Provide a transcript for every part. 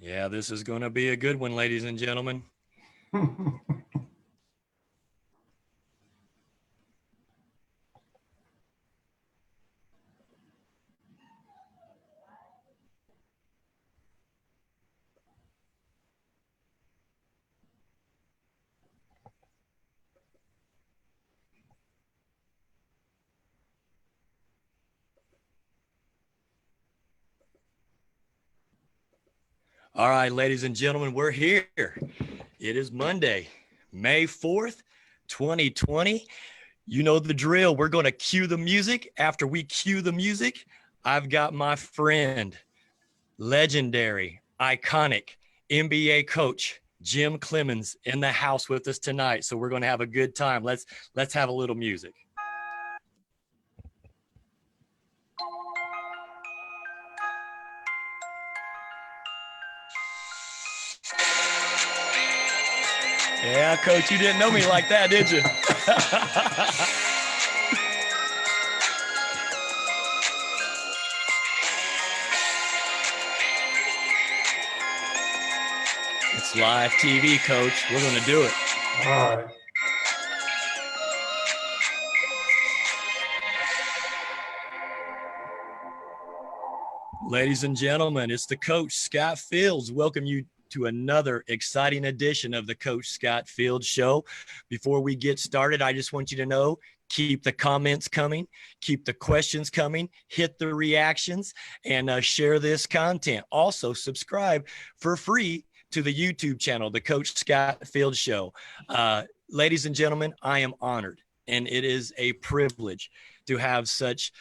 Yeah, this is going to be a good one, ladies and gentlemen. All right, ladies and gentlemen, we're here. It is Monday, May 4th, 2020. You know the drill. We're going to cue the music. After we cue the music, I've got my friend, legendary, iconic NBA coach, Jim Cleamons, in the house with us tonight. So we're going to have a good time. Let's have a little music. Yeah, Coach, you didn't know me like that, did you? It's live TV, Coach. We're going to do it. All right. Ladies and gentlemen, it's the Coach Scott Fields. Welcome you to another exciting edition of the Coach Scott Fields Show. Before we get started, I just want you to know, keep the comments coming, keep the questions coming, hit the reactions, and share this content. Also, subscribe for free to the YouTube channel, the Coach Scott Fields Show. Ladies and gentlemen, I am honored, and it is a privilege to have such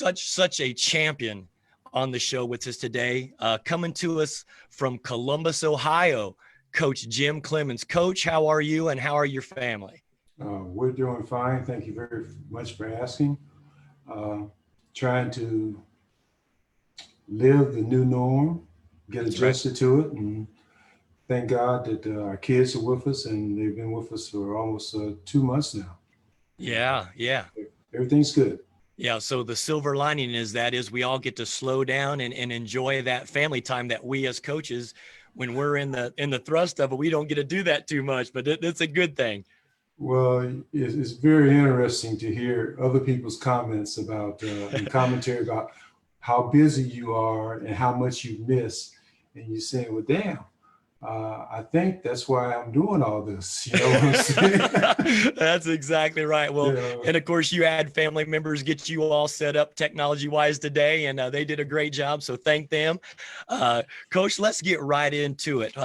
a champion on the show with us today. Coming to us from Columbus, Ohio, Coach Jim Cleamons. Coach, how are you and how are your family? We're doing fine. Thank you very much for asking. Trying to live the new norm, get adjusted to it, and thank God that our kids are with us, and they've been with us for almost 2 months now. Yeah. Everything's good. Yeah, so the silver lining is we all get to slow down and enjoy that family time that we as coaches, when we're in the thrust of it, we don't get to do that too much, but it's a good thing. Well, it's very interesting to hear other people's comments about and commentary about how busy you are and how much you miss. And you're saying, well, damn, I think that's why I'm doing all this. You know what I'm saying? That's exactly right. Well, Yeah. And of course, you had family members get you all set up technology-wise today, and they did a great job, so thank them. Coach, let's get right into it.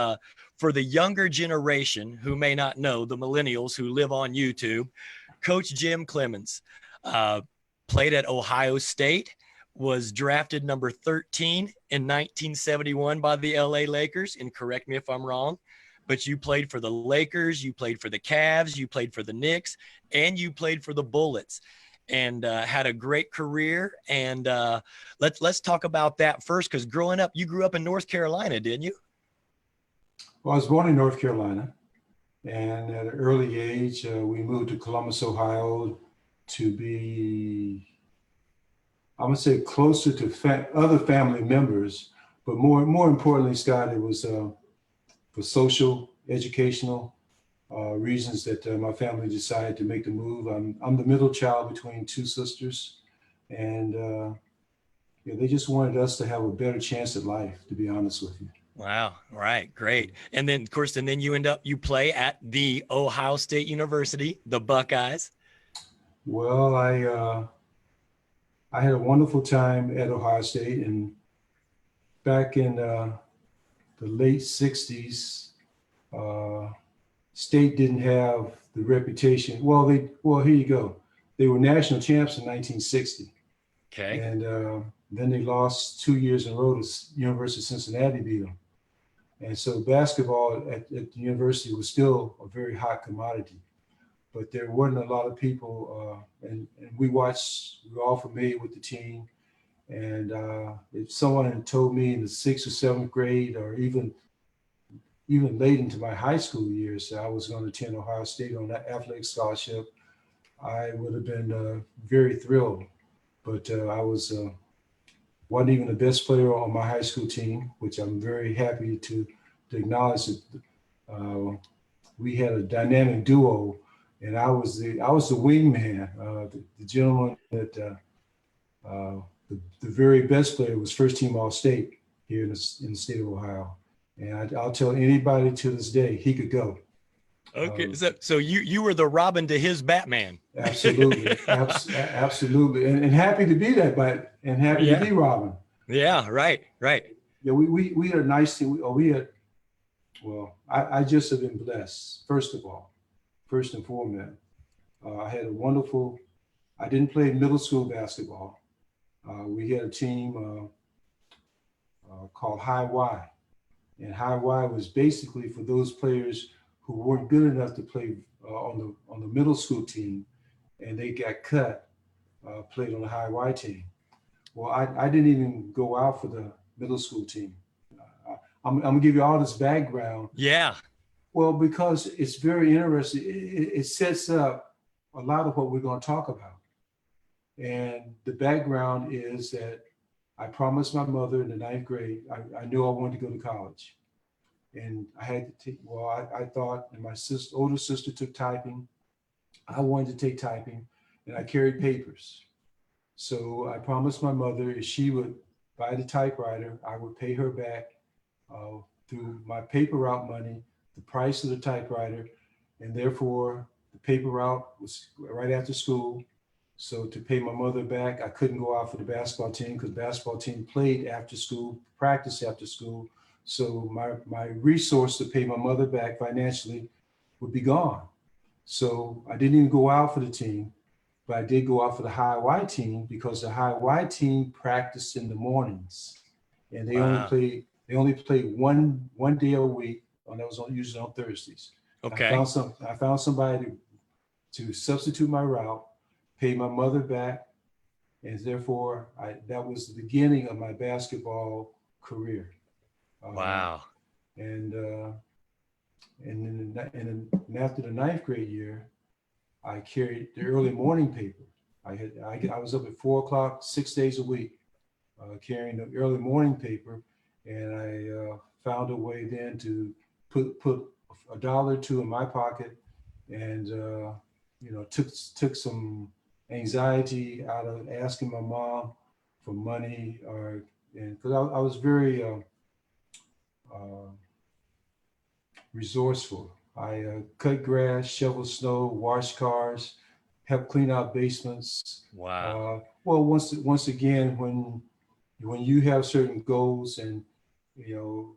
For the younger generation who may not know, the millennials who live on YouTube, Coach Jim Cleamons played at Ohio State, was drafted number 13 in 1971 by the LA Lakers, and correct me if I'm wrong, but you played for the Lakers, you played for the Cavs, you played for the Knicks, and you played for the Bullets, and had a great career. And let's talk about that first, because growing up, you grew up in North Carolina, didn't you? Well, I was born in North Carolina, and at an early age, we moved to Columbus, Ohio to be, I'm gonna say, closer to other family members, but more importantly, Scott, it was for social, educational reasons that my family decided to make the move. I'm the middle child between two sisters, and they just wanted us to have a better chance at life, to be honest with you. Wow. Right. Great. And then, of course, you play at the Ohio State University, the Buckeyes. Well, I had a wonderful time at Ohio State, and back in the late 60s, State didn't have the reputation. Well, here you go. They were national champs in 1960. Okay. And then they lost 2 years in a row to University of Cincinnati beat them. And so basketball at the university was still a very hot commodity, but there weren't a lot of people, and we were all familiar with the team. And if someone had told me in the 6th or 7th grade, or even late into my high school years, that I was going to attend Ohio State on that athletic scholarship, I would have been very thrilled. But I was wasn't even the best player on my high school team, which I'm very happy to acknowledge that we had a dynamic duo, and I was the wingman. The gentleman that the very best player was first team All State here in the state of Ohio, and I'll tell anybody to this day he could go. Okay, so you were the Robin to his Batman. Absolutely, absolutely, and happy to be that, but and happy to be Robin. Yeah, right. Yeah, we had a nice thing. We had, well, I just have been blessed. First and foremost, I had a wonderful. I didn't play middle school basketball. We had a team called High Y, and High Y was basically for those players who weren't good enough to play on the middle school team, and they got cut, played on the High Y team. Well, I didn't even go out for the middle school team. I'm gonna give you all this background. Yeah. Well, because it's very interesting. It sets up a lot of what we're going to talk about. And the background is that I promised my mother in the 9th grade, I knew I wanted to go to college. And I had to take, I thought, and my older sister took typing. I wanted to take typing, and I carried papers. So I promised my mother if she would buy the typewriter, I would pay her back through my paper route money, the price of the typewriter, and therefore the paper route was right after school. So to pay my mother back, I couldn't go out for the basketball team because the basketball team played after school, practiced after school. So my resource to pay my mother back financially would be gone. So I didn't even go out for the team, but I did go out for the High Y team because the High Y team practiced in the mornings, and they only played one day a week, and that was usually on Thursdays. Okay. I found somebody to substitute my route, pay my mother back, and therefore that was the beginning of my basketball career. Wow. And after the 9th grade year, I carried the early morning paper. I was up at 4 o'clock, 6 days a week, carrying the early morning paper, and I found a way then to put $1 or $2 in my pocket, and took some anxiety out of asking my mom for money, and because I was very resourceful. I cut grass, shovel snow, wash cars, help clean out basements. Wow. Well, once again, when you have certain goals and you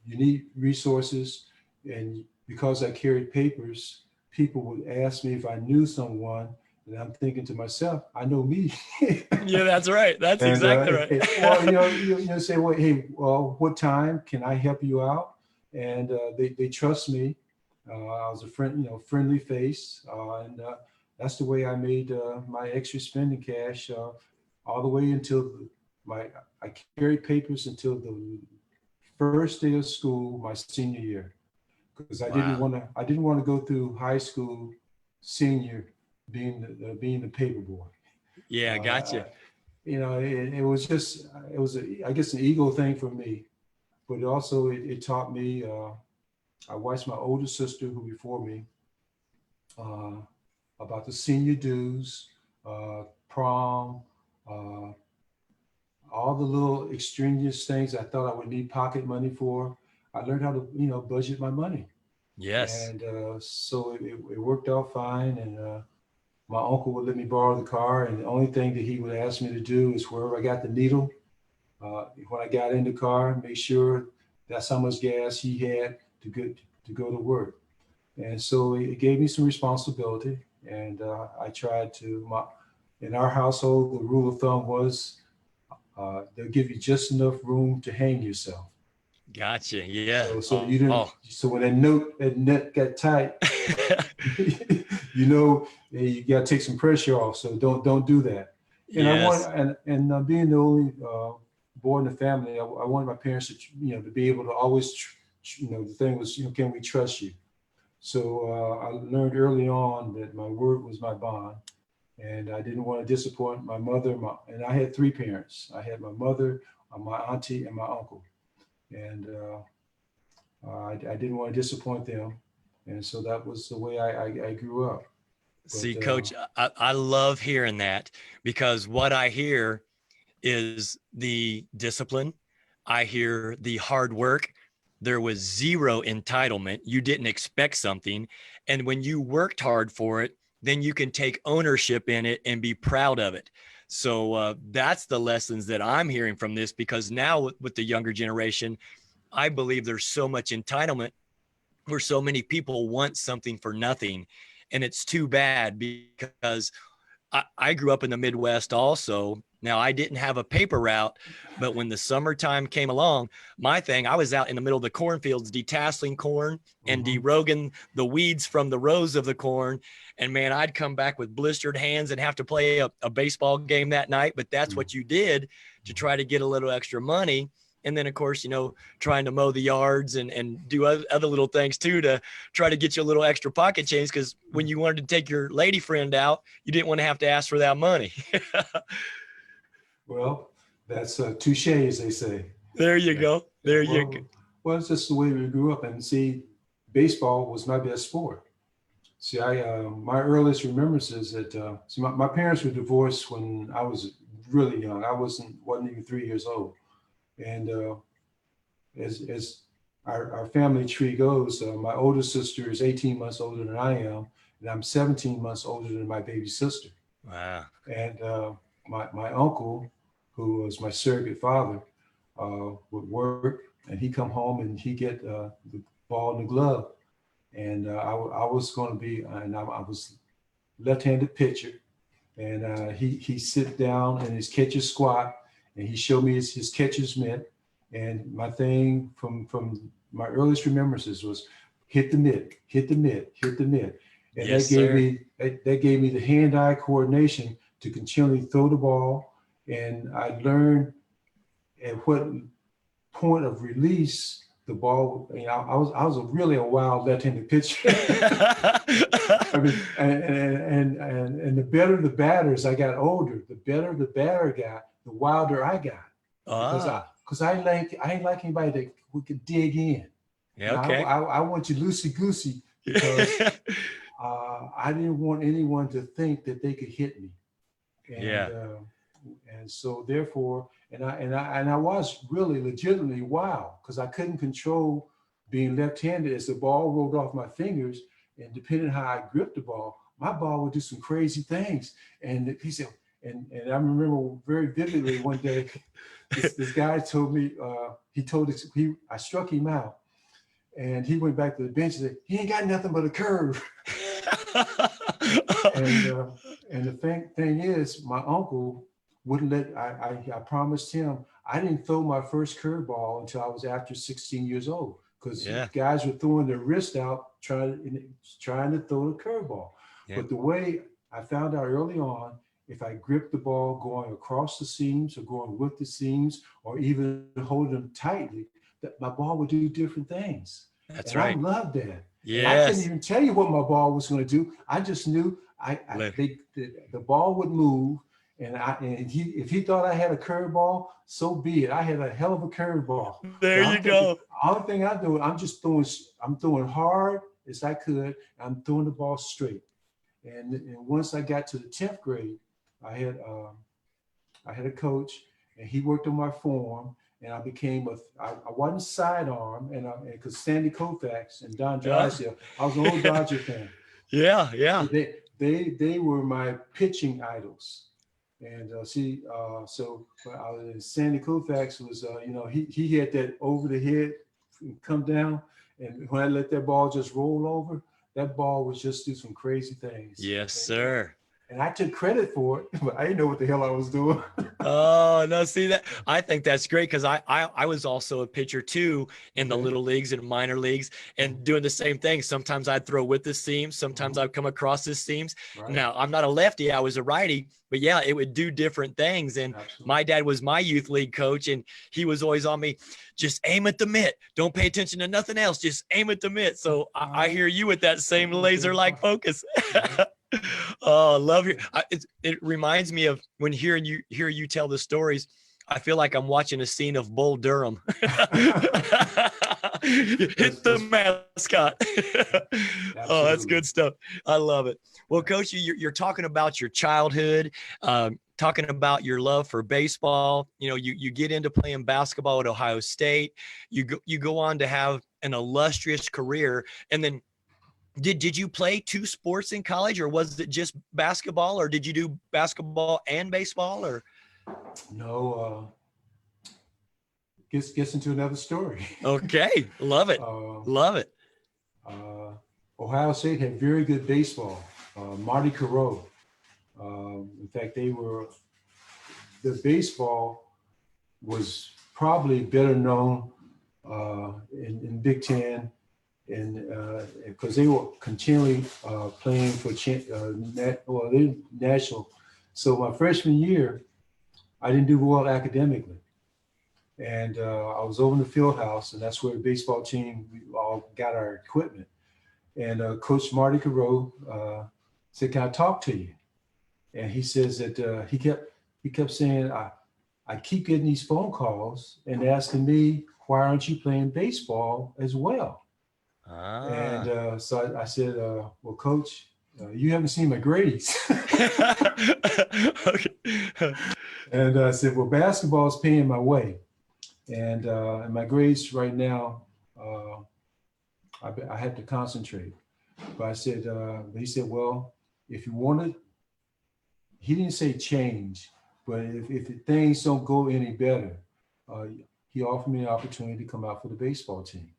need resources, and because I carried papers, people would ask me if I knew someone, and I'm thinking to myself, I know me. Yeah, that's right. That's exactly right. Well, you say, well, hey, what time can I help you out? And they trust me. I was a friendly face, and that's the way I made my extra spending cash all the way until I carried papers until the first day of school, my senior year, because I didn't want to go through high school senior being the paper boy. Yeah, gotcha. It was I guess an ego thing for me, but also it taught me. I watched my older sister, who before me, about the senior dues, prom, all the little extraneous things I thought I would need pocket money for. I learned how to budget my money. Yes. And so it worked out fine. And my uncle would let me borrow the car, and the only thing that he would ask me to do is wherever I got the needle, when I got in the car, make sure that's how much gas he had to go to work. And so it gave me some responsibility, and I tried to. In our household, the rule of thumb was they'll give you just enough room to hang yourself. Gotcha. Yeah. So you didn't. Oh. So when that net got tight, you got to take some pressure off. So don't do that. And yes. Being the only boy in the family, I wanted my parents to to be able to always the thing was can we trust you? So I learned early on that my word was my bond, And I didn't want to disappoint my mother. And I had three parents. I had my mother, my auntie, and my uncle. And I didn't want to disappoint them. And so that was the way I grew up. See, Coach, I love hearing that, because what I hear is the discipline. I hear the hard work. There was zero entitlement. You didn't expect something. And when you worked hard for it, then you can take ownership in it and be proud of it. So that's the lessons that I'm hearing from this, because now with the younger generation, I believe there's so much entitlement where so many people want something for nothing. And it's too bad, because I grew up in the Midwest also. Now, I didn't have a paper route, but when the summertime came along, I was out in the middle of the cornfields detasseling corn and derogging the weeds from the rows of the corn. And man, I'd come back with blistered hands and have to play a baseball game that night. But that's what you did to try to get a little extra money. And then, of course, trying to mow the yards and do other little things too to try to get you a little extra pocket change. Because when you wanted to take your lady friend out, you didn't want to have to ask for that money. Well, that's touche, as they say. There you go. There you go. Well, it's just the way we grew up. And see, baseball was my best sport. See, my earliest remembrances that my parents were divorced when I was really young. I wasn't even 3 years old. And as our family tree goes, my older sister is 18 months older than I am, and I'm 17 months older than my baby sister. Wow. And my uncle, who was my surrogate father, would work, and he'd come home and he'd get the ball in the glove. And I was going to be, and I was left-handed pitcher, and he sit down in his catcher's squat, and he showed me his catcher's mitt. And my thing from my earliest remembrances was hit the mitt, hit the mitt, hit the mitt. And yes, that gave me the hand-eye coordination to continually throw the ball. And I learned at what point of release the ball. I was really a wild left-handed pitcher. I mean, and the better the batters I got older, the better the batter got, the wilder I got. Because I ain't like anybody that we could dig in. Yeah, okay. I want you loosey goosey, because I didn't want anyone to think that they could hit me. And so therefore, and I was really legitimately wild, because I couldn't control being left-handed. As the ball rolled off my fingers, and depending on how I gripped the ball, my ball would do some crazy things. And he said, and I remember very vividly one day, this guy told me, I struck him out, and he went back to the bench and said, he ain't got nothing but a curve. And the thing is, my uncle wouldn't let, I promised him, I didn't throw my first curveball until I was after 16 years old, because guys were throwing their wrist out trying to throw the curveball. Yeah. But the way I found out early on, if I gripped the ball going across the seams or going with the seams or even holding them tightly, that my ball would do different things. That's right. I loved that. Yes. I couldn't even tell you what my ball was going to do. I just knew the ball would move, and if he thought I had a curveball, so be it. I had a hell of a curveball. There you go. The only thing I do, I'm throwing hard as I could. I'm throwing the ball straight. And once I got to the 10th grade, I had a coach, and he worked on my form, and I became I wasn't sidearm, and because Sandy Koufax and Don Drysdale, I was an old Dodger fan. Yeah. So they were my pitching idols, and Sandy Koufax was he had that over the head come down, and when I let that ball just roll over, that ball would just do some crazy things. Yes, sir. And I took credit for it, but I didn't know what the hell I was doing. Oh, no, see that? I think that's great, because I was also a pitcher too in the little leagues and minor leagues, and doing the same thing. Sometimes I'd throw with the seams. Sometimes I'd come across the seams. Right. Now, I'm not a lefty. I was a righty, but yeah, it would do different things. And absolutely. My dad was my youth league coach, and he was always on me, just aim at the mitt. Don't pay attention to nothing else. Just aim at the mitt. So I hear you with that same laser-like focus. Oh, I love you. It reminds me of when hear you tell the stories. I feel like I'm watching a scene of Bull Durham. Hit the mascot. Oh, that's Absolutely. good stuff. I love it. Well, Coach, you're talking about your childhood, talking about your love for baseball. You know, you get into playing basketball at Ohio State. You go on to have an illustrious career, and then did you play two sports in college, or was it just basketball, or did you do basketball and baseball, or? No, gets into another story. Okay, love it, love it. Ohio State had very good baseball. Marty Carreau. In fact, the baseball was probably better known in Big Ten, and because they were continually playing for national. So my freshman year, I didn't do well academically, and I was over in the field house, and that's where the baseball team, we all got our equipment. And Coach Marty Carreau said, "Can I talk to you?" And he says that he kept saying, I keep getting these phone calls and asking me, why aren't you playing baseball as well? And so I said, well, Coach, you haven't seen my grades. Okay. And I said, well, basketball is paying my way. And my grades right now, I had to concentrate. But I said, he said, well, if you wanted, he didn't say change, but if things don't go any better, he offered me an opportunity to come out for the baseball team.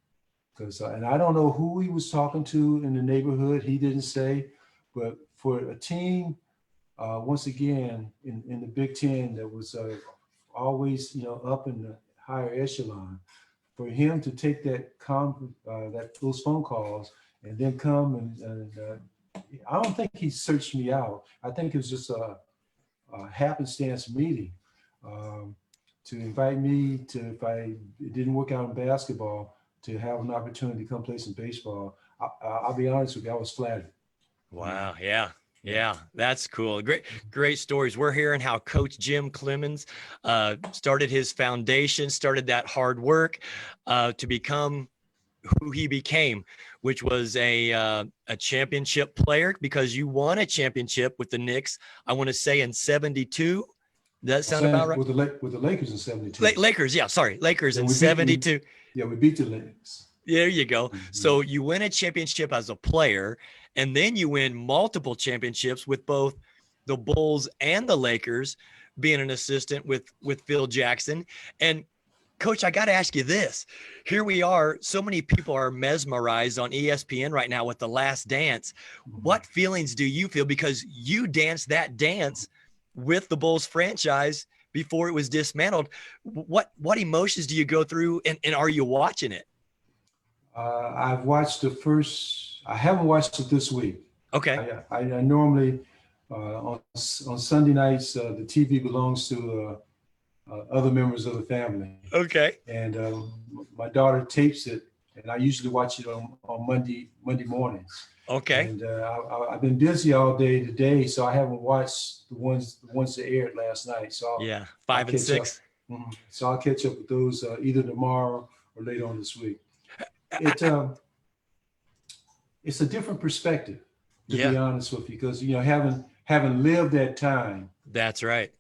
And I don't know who he was talking to in the neighborhood. He didn't say, but for a team, once again, in the Big Ten that was always, up in the higher echelon, for him to take those phone calls and then come and I don't think he searched me out. I think it was just a happenstance meeting to invite me to, if it didn't work out in basketball, to have an opportunity to come play some baseball. I'll be honest with you, I was flattered. Wow. Yeah. That's cool. Great stories. We're hearing how Coach Jim Cleamons started his foundation, started that hard work to become who he became, which was a championship player, because you won a championship with the Knicks, I want to say in 72. Does that sound about right? With the Lakers in 72. Lakers, yeah, sorry. Lakers in 72. We beat the Lakers. There you go. Mm-hmm. So you win a championship as a player, and then you win multiple championships with both the Bulls and the Lakers, being an assistant with Phil Jackson. And Coach, I got to ask you this. Here we are. So many people are mesmerized on ESPN right now with The Last Dance. What feelings do you feel? Because you danced that dance with the Bulls franchise before it was dismantled. What emotions do you go through, and are you watching it? I've watched I haven't watched it this week. Okay. I normally, on Sunday nights, the TV belongs to other members of the family. Okay. And my daughter tapes it, and I usually watch it on Monday mornings. Okay. And I've been busy all day today, so I haven't watched the ones that aired last night. So 5 and 6. So I'll catch up with those either tomorrow or later on this week. It's a different perspective, to be honest with you, because having lived that time. That's right.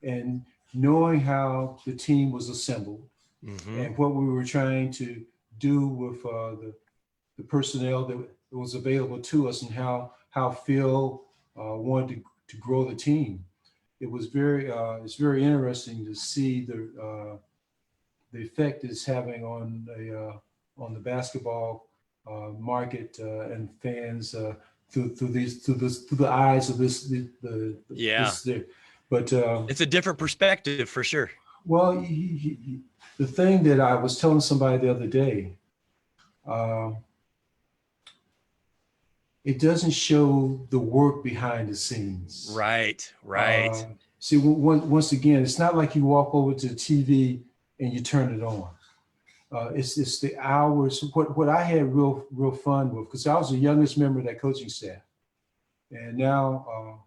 And knowing how the team was assembled, and what we were trying to do with the personnel that was available to us, and how Phil wanted to grow the team. It was it's very interesting to see the effect it's having on the basketball market and fans through the eyes of this. But it's a different perspective for sure. Well, the thing that I was telling somebody the other day, it doesn't show the work behind the scenes. Right. See, once again, it's not like you walk over to the TV and you turn it on. It's the hours. What I had real fun with, because I was the youngest member of that coaching staff. And now,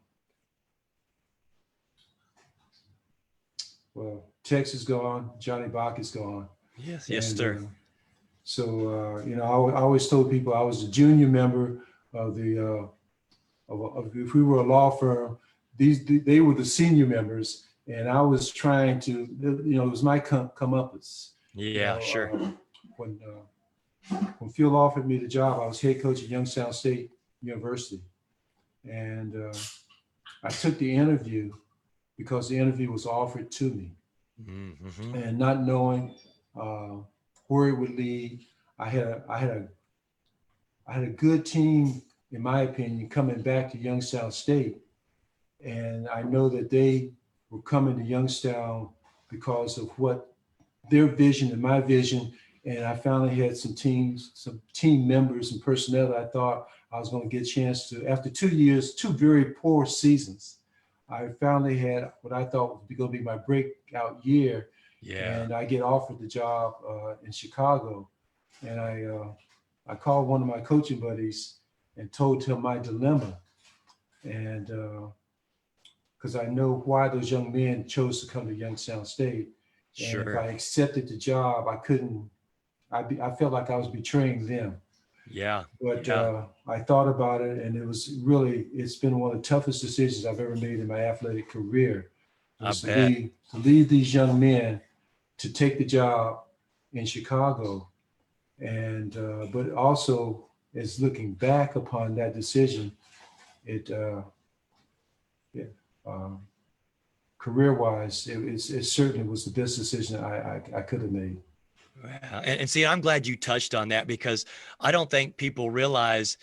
well, Tex is gone, Johnny Bach is gone. Yes, and, sir. I always told people I was a junior member of the, if we were a law firm, they were the senior members, and I was trying to, it was my comeuppance. Yeah, sure. When Phil offered me the job, I was head coach at Youngstown State University, and I took the interview because the interview was offered to me, Mm-hmm. and not knowing where it would lead. I had a good team, in my opinion, coming back to Youngstown State, and I know that they were coming to Youngstown because of what their vision and my vision. And I finally had some team members and personnel that I thought I was going to get a chance to. After 2 years, two very poor seasons, I finally had what I thought was going to be my breakout year. Yeah. And I get offered the job in Chicago. And I called one of my coaching buddies and told him my dilemma. And because I know why those young men chose to come to Youngstown State. Sure. And if I accepted the job, I felt like I was betraying them. Yeah. But yeah. I thought about it, and it's been one of the toughest decisions I've ever made in my athletic career. Was to leave these young men to take the job in Chicago. And but also, as looking back upon that decision, career-wise, it certainly was the best decision I could have made. And see, I'm glad you touched on that, because I don't think people realize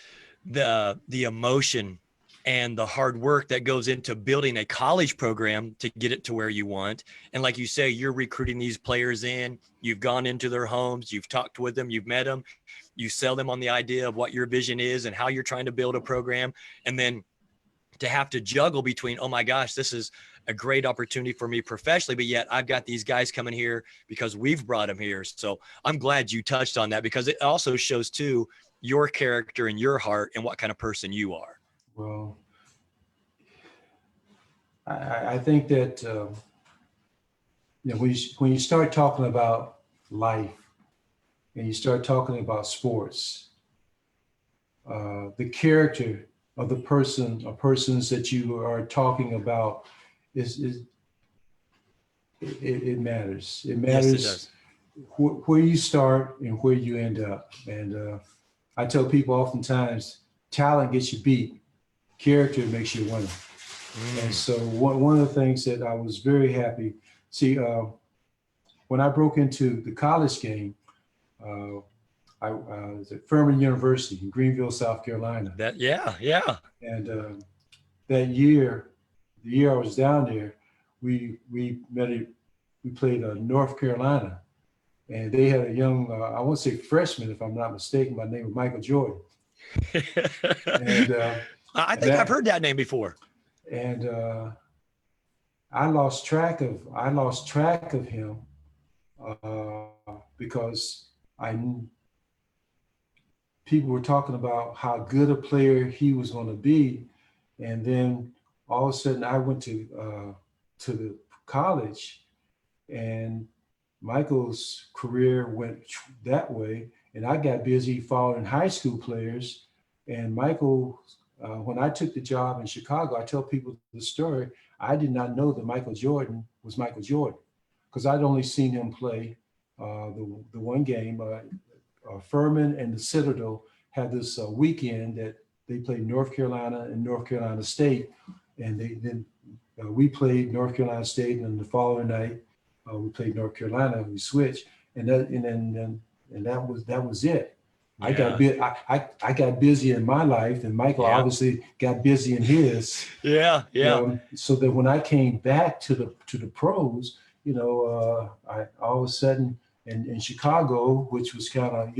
the emotion and the hard work that goes into building a college program to get it to where you want. And like you say, you're recruiting these players in, you've gone into their homes, you've talked with them, you've met them, you sell them on the idea of what your vision is and how you're trying to build a program. And then to have to juggle between, oh my gosh, this is a great opportunity for me professionally, but yet I've got these guys coming here because we've brought them here. So I'm glad you touched on that, because it also shows too your character and your heart and what kind of person you are. Well, I think that when you start talking about life and you start talking about sports, the character of the person or persons that you are talking about it matters. It matters. Yes, it does. Where you start and where you end up. And I tell people oftentimes, talent gets you beat, character makes you winner. And so one of the things that I was very happy, when I broke into the college game, I was at Furman University in Greenville, South Carolina. And that year, the year I was down there, we played North Carolina, and they had a young, I won't say freshman, if I'm not mistaken, by the name of Michael Jordan. And I think I've heard that name before. And I lost track of him because people were talking about how good a player he was going to be, and then all of a sudden I went to the college, and Michael's career went that way, and I got busy following high school players. And Michael, when I took the job in Chicago, I tell people the story. I did not know that Michael Jordan was Michael Jordan, because I'd only seen him play the one game. Furman and the Citadel had this weekend that they played North Carolina and North Carolina State, and we played North Carolina State, and then the following night we played North Carolina. We switched, and that was it. Yeah. I got busy in my life, and Michael obviously got busy in his. So that when I came back to the pros, I all of a sudden in Chicago, which was kind of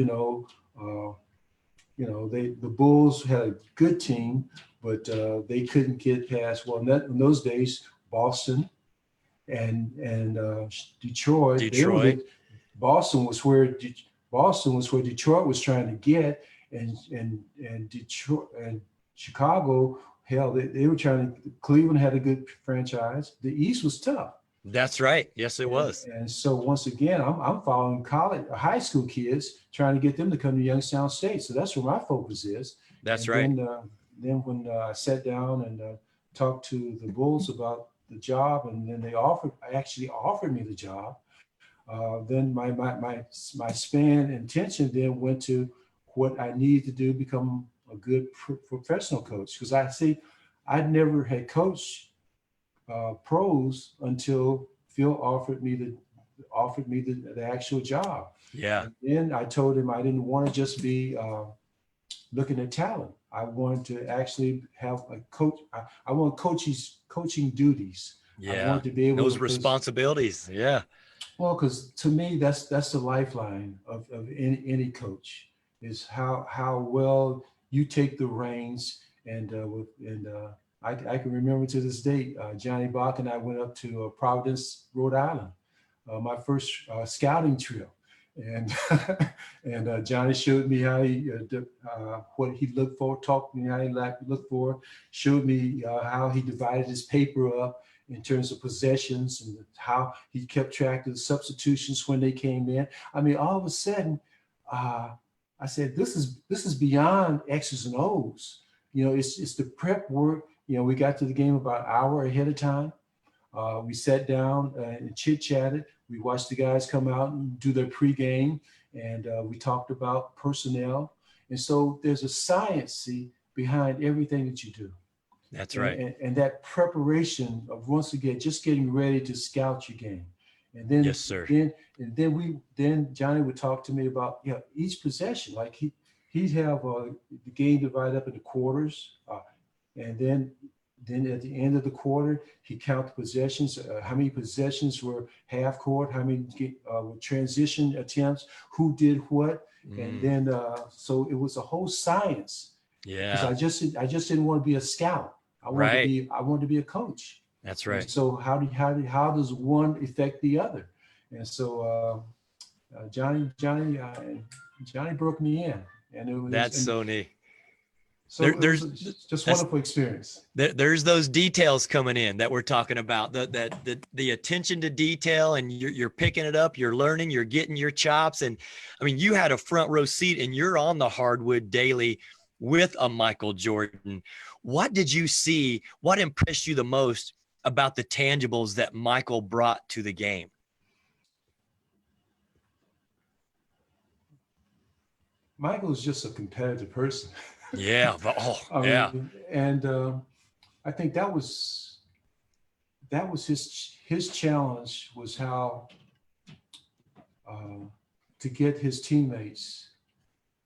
the Bulls had a good team, but they couldn't get past. Well, in those days, Boston and Detroit. Boston was where Detroit was trying to get, and Detroit and Chicago hell, they were trying to, Cleveland had a good franchise. The East was tough. That's right. Yes, it was. And so once again, I'm following college, high school kids, trying to get them to come to Youngstown State. So that's where my focus is. That's and right. Then when I sat down and talked to the Bulls about the job, and then they actually offered me the job. Then my span and attention then went to what I needed to do to become a good professional coach. Because I'd never had coached pros until Phil offered me the actual job. Yeah. And then I told him I didn't want to just be looking at talent. I wanted to actually have a coach. I want coaching duties. Yeah. I want to be able those to responsibilities. Yeah. Well, because to me, that's the lifeline of any coach is how well you take the reins. And I can remember to this day, Johnny Bach and I went up to Providence, Rhode Island, my first scouting trip, and and Johnny showed me how he what he looked for, talked to me how he looked for, showed me how he divided his paper up in terms of possessions and how he kept track of the substitutions when they came in. I mean, all of a sudden, I said, this is beyond X's and O's. You know, it's the prep work. You know, we got to the game about an hour ahead of time. We sat down and chit-chatted. We watched the guys come out and do their pregame, and we talked about personnel. And so there's a science behind everything that you do. That's right. And that preparation of, once again, just getting ready to scout your game. And then, yes, sir. Then Johnny would talk to me about each possession. Like he'd have the game divided up into quarters, and then at the end of the quarter, he'd count the possessions. How many possessions were half court? How many were transition attempts? Who did what? And then so it was a whole science. Yeah. Because I just didn't want to be a scout. I wanted to be a coach. That's right. And so how does one affect the other? And so Johnny broke me in, and it was so neat. So there's just wonderful experience. There's those details coming in that we're talking about. The attention to detail, and you're picking it up, you're learning, you're getting your chops, and I mean, you had a front row seat, and you're on the hardwood daily with a Michael Jordan. What did you see? What impressed you the most about the tangibles that Michael brought to the game? Michael's just a competitive person. Yeah. And I think that was his challenge, was how to get his teammates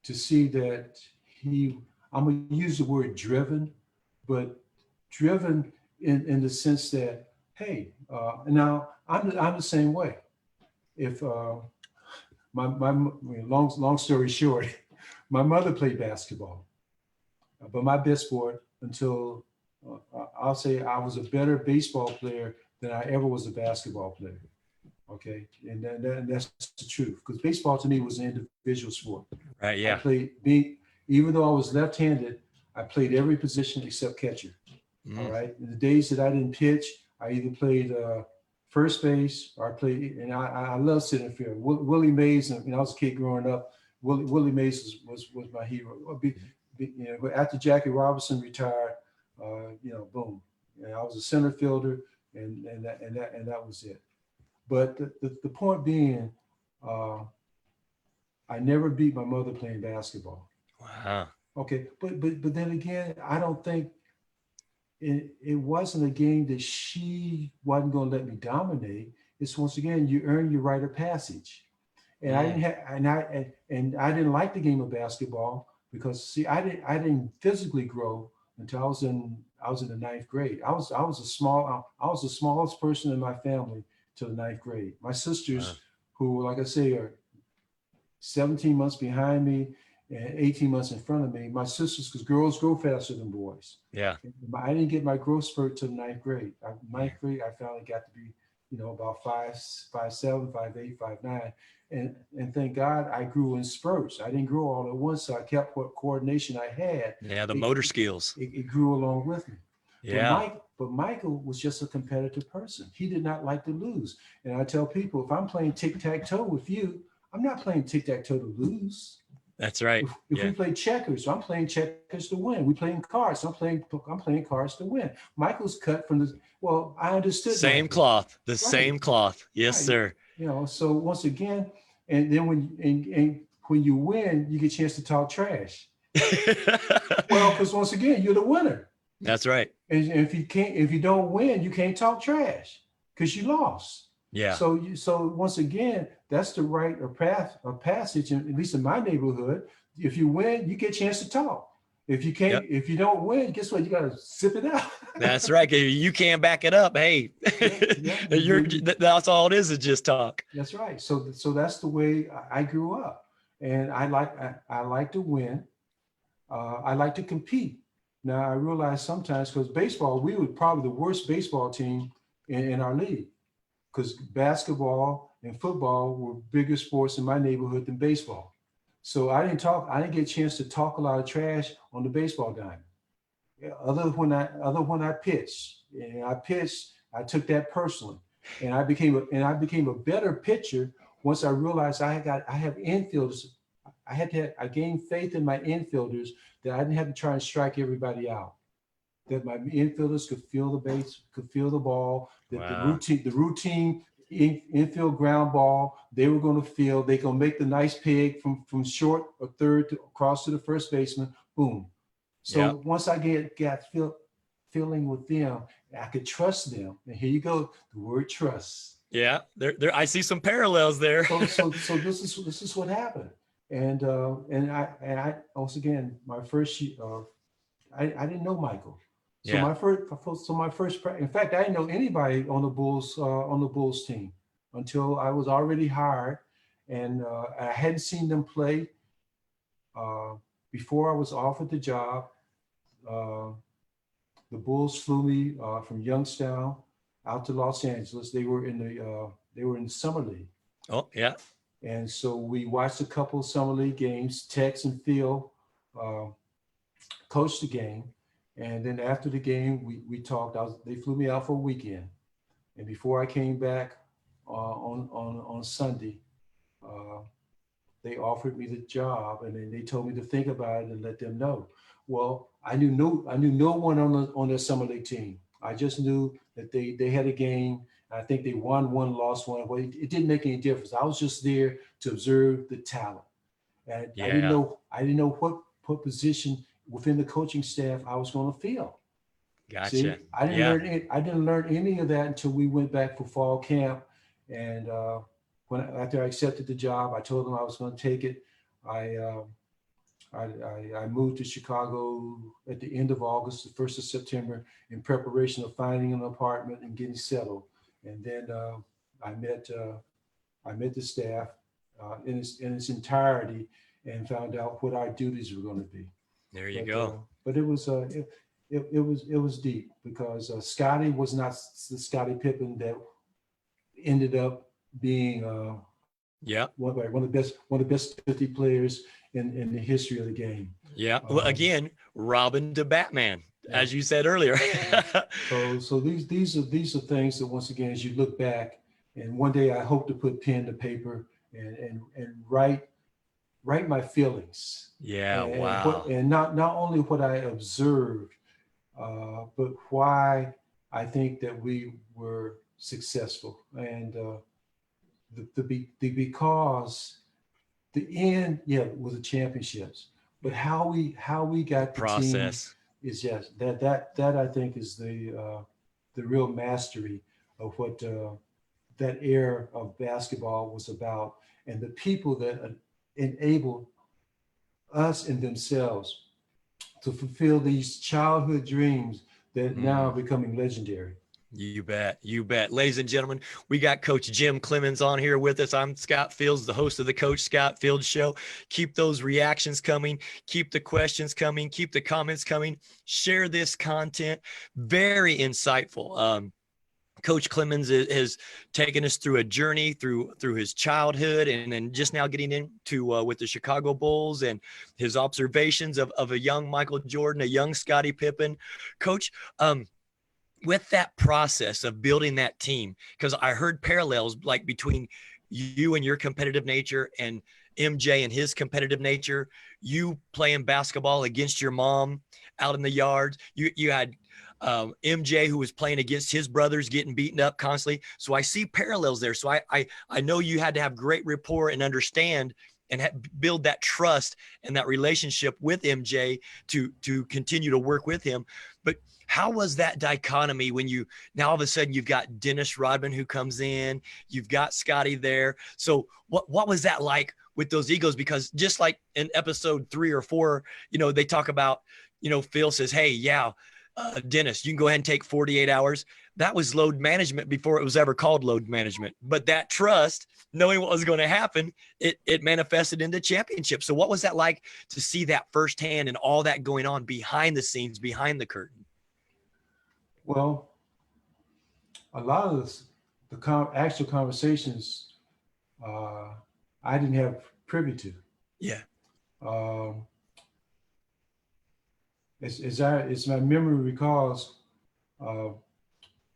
to see that I'm going to use the word driven, but driven in the sense that, hey, now I'm the same way. If my long story short, my mother played basketball, but my best sport until I'll say I was a better baseball player than I ever was a basketball player. Okay, and that's the truth, because baseball to me was an individual sport. Right. Yeah. Even though I was left-handed, I played every position except catcher. All right. In the days that I didn't pitch, I either played first base or I played, and I love center field. Willie Mays, and I was a kid growing up. Willie Mays was my hero. After Jackie Robinson retired, boom, and I was a center fielder, and that was it. But the point being, I never beat my mother playing basketball. Wow. Okay, but then again, I don't think it wasn't a game that she wasn't going to let me dominate. It's, once again, you earn your rite of passage, and I didn't have, and I didn't like the game of basketball because, see, I didn't physically grow until I was in the ninth grade. I was the smallest person in my family till the ninth grade. My sisters, who, like I say, are 17 months behind me and 18 months in front of me. My sisters, because girls grow faster than boys. Yeah. I didn't get my growth spurt till ninth grade. Ninth grade, I finally got to be about 5'7", 5'8", 5'9", and thank God I grew in spurts. I didn't grow all at once, so I kept what coordination I had. Yeah, the motor skills. It grew along with me. Yeah. But Michael was just a competitive person. He did not like to lose. And I tell people, if I'm playing tic-tac-toe with you, I'm not playing tic-tac-toe to lose. That's right. If we play checkers, I'm playing checkers to win. We playing cards, I'm playing cards to win. Michael's cut from I understood. Same Michael. cloth, the Right. same cloth. Yes, Right. sir. So once again, and then when you win, you get a chance to talk trash. Well, because once again, you're the winner. That's right. And if you don't win, you can't talk trash because you lost. Yeah. So once again, that's the right or passage, at least in my neighborhood. If you win, you get a chance to talk. If you can't, if you don't win, guess what? You got to sip it out. That's right. If you can't back it up, hey, that's all it is just talk. That's right. So that's the way I grew up, and I like to win. I like to compete. Now I realize sometimes because baseball, we were probably the worst baseball team in our league, because basketball and football were bigger sports in my neighborhood than baseball. So I didn't get a chance to talk a lot of trash on the baseball diamond. Other when I pitched, and I took that personally, and I became a better pitcher once I realized I have infielders. I gained faith in my infielders that I didn't have to try and strike everybody out. That my infielders could feel the base, could feel the ball. That the routine infield ground ball they were going to feel. They going to make the nice pig from short or third to across to the first baseman. Boom. So once I got feeling with them, I could trust them. And here you go, the word trust. Yeah, there. I see some parallels there. So this is what happened. And I once again, my first year, I didn't know Michael. So my first, in fact, I didn't know anybody on the Bulls team until I was already hired, and I hadn't seen them play before I was offered the job. The Bulls flew me from Youngstown out to Los Angeles. They were in the summer league. Oh yeah. And so we watched a couple of summer league games. Tex and Phil coached the game. And then after the game, we talked. They flew me out for a weekend. And before I came back on Sunday, they offered me the job, and then they told me to think about it and let them know. Well, I knew no one on the summer league team. I just knew that they had a game. I think they won one, lost one. Well, it didn't make any difference. I was just there to observe the talent, and I didn't know what position within the coaching staff I was going to fill. Gotcha. See, I didn't learn any of that until we went back for fall camp, and after I accepted the job, I told them I was going to take it. I moved to Chicago at the end of August, the 1st of September, in preparation of finding an apartment and getting settled. And then I met the staff in its entirety and found out what our duties were going to be. There you go. But it was deep, because Scotty was not the Scotty Pippen that ended up being one of the best 50 players in the history of the game. Yeah. Well, again, Robin to Batman, as you said earlier. So these are things that, once again, as you look back, and one day I hope to put pen to paper and write my feelings. Yeah. And wow. And not only what I observed, but why I think that we were successful, and because the end, was the championships, but how we got the process team is that I think is the real mastery of what that era of basketball was about, and the people that enabled us and themselves to fulfill these childhood dreams that now are becoming legendary. You bet. You bet. Ladies and gentlemen, we got Coach Jim Cleamons on here with us. I'm Scott Fields, the host of the Coach Scott Fields Show. Keep those reactions coming. Keep the questions coming. Keep the comments coming. Share this content. Very insightful. Coach Cleamons has taken us through a journey through his childhood, and then just now getting into with the Chicago Bulls and his observations of a young Michael Jordan, a young Scotty Pippen. Coach, with that process of building that team, because I heard parallels like between you and your competitive nature and MJ and his competitive nature, you playing basketball against your mom out in the yard. You had MJ who was playing against his brothers, getting beaten up constantly. So I see parallels there. So I know you had to have great rapport and understand and build that trust and that relationship with MJ to continue to work with him. But how was that dichotomy when you now all of a sudden you've got Dennis Rodman who comes in, you've got Scotty there. So what was that like with those egos? Because just like in episode 3 or 4, they talk about, Phil says, hey, yeah, Dennis, you can go ahead and take 48 hours. That was load management before it was ever called load management. But that trust, knowing what was going to happen, it manifested into championship. So what was that like to see that firsthand and all that going on behind the scenes, behind the curtain? Well, a lot of the actual conversations I didn't have privy to. Yeah. As my memory recalls,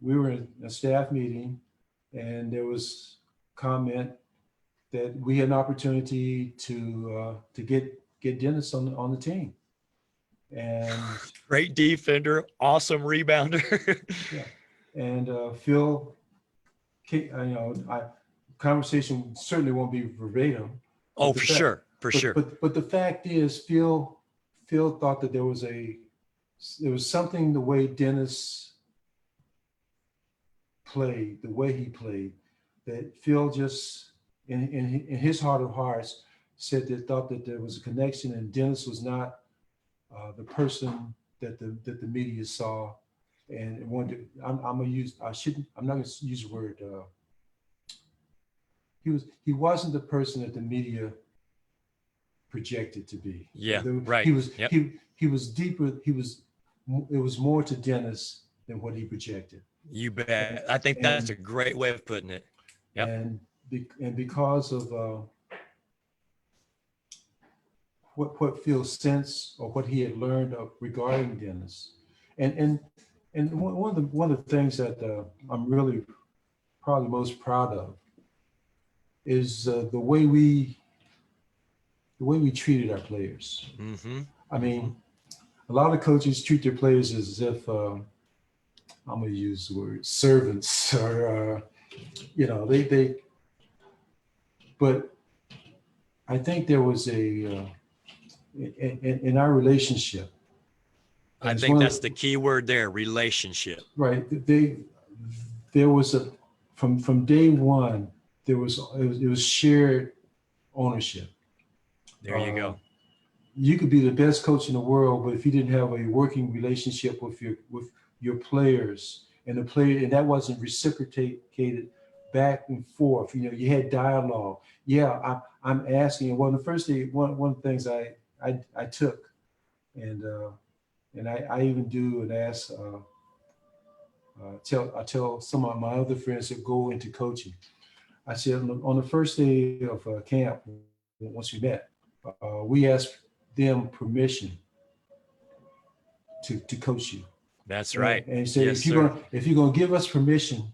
we were in a staff meeting, and there was comment that we had an opportunity to get Dennis on the team. And great defender, awesome rebounder. yeah, and Phil, conversation certainly won't be verbatim. Oh, for sure. But the fact is, Phil thought that there was something the way Dennis played, the way he played, that Phil just in his heart of hearts thought that there was a connection, and Dennis was not the person that the media saw, and wanted. I'm not going to use the word. He wasn't the person that the media projected to be. Yeah, right. He was deeper. It was more to Dennis than what he projected. You bet. I think that's a great way of putting it. Yep. And because of what Phil's sense or what he had learned regarding Dennis, and one of the things that I'm really probably most proud of is the way we treated our players. Mm-hmm. I mean, a lot of coaches treat their players as if I'm going to use the word servants, or they. But I think there was in our relationship. I think that's the key word there, relationship. Right. There was from day one, it was shared ownership. There you go. You could be the best coach in the world, but if you didn't have a working relationship with your players, and that wasn't reciprocated back and forth, you had dialogue. Yeah, I'm asking. Well, the first day, one of the things I took, and I even do and ask. I tell some of my other friends that go into coaching. I said on the first day of camp, once we met, we asked them permission to coach you. That's right. And he said, yes, if you're gonna give us permission